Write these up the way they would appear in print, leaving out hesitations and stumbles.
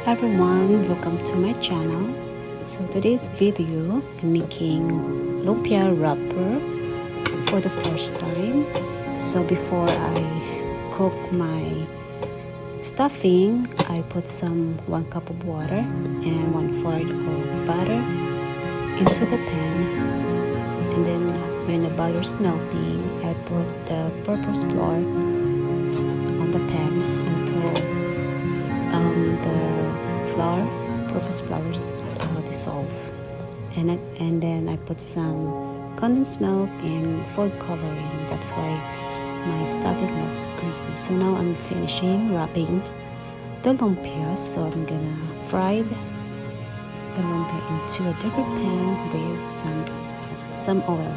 Everyone, welcome to my channel. So today's video, I'm making lumpia wrapper for the first time. So before I cook my stuffing, I put some 1 cup of water and 1/4 of butter into the pan, and then when the butter is melting, I put the purpose flour on the pan until the purpose flour dissolve, and then I put some condensed milk and food coloring. That's why my stuffing looks green. So now I'm finishing wrapping the lumpia. So I'm gonna fry the lumpia into a different pan with some oil.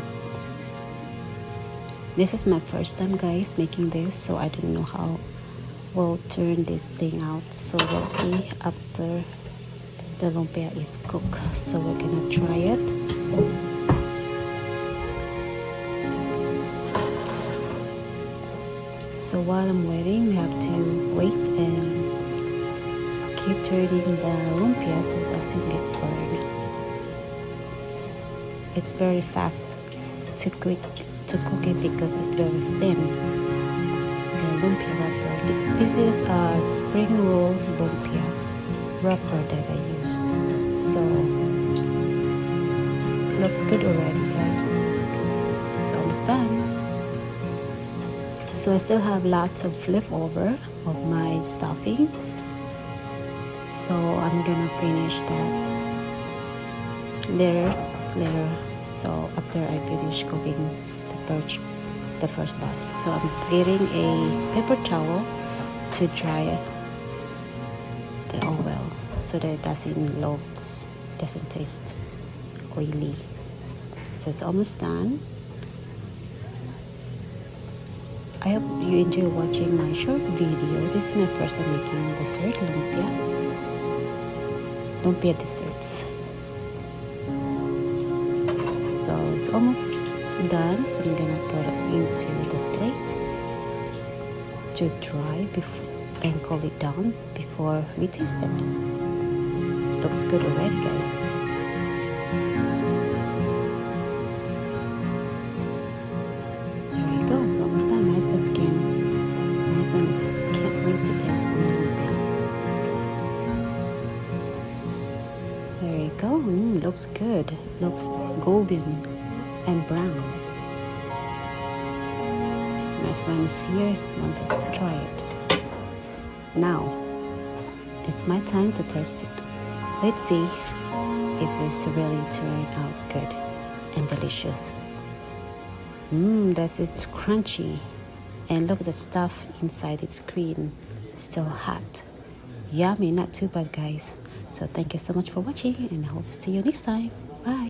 This is my first time, guys, making this, so I don't know how we'll turn this thing out. So let's see after the lumpia is cooked. So we're gonna try it. So while I'm waiting, we have to wait and keep turning the lumpia so it doesn't get burned. It's very fast to cook it because it's very thin. The lumpia wrapper. This is a spring roll lumpia wrapper that I used. So looks good already, guys. It's almost done. So I still have lots of leftover of my stuffing. So I'm gonna finish that later. So after I finish cooking the first batch. So I'm getting a paper towel to dry the oil so that it doesn't taste oily. So it's almost done. I hope you enjoy watching my short video. This is my first time making dessert lumpia desserts. So it's almost done. So I'm gonna put it into the plate to dry and cool it down before we taste it. Looks good already, guys. There we go. Almost done. My husband's can't wait to taste the lumpia. There you go. Looks good. Looks golden and brown. My husband is here. So I want to try it. Now it's my time to taste it. Let's see if this really turned out good and delicious. It's crunchy, and look at the stuff inside. It's green, still hot, yummy. Not too bad, guys. So thank you so much for watching, and I hope to see you next time. Bye.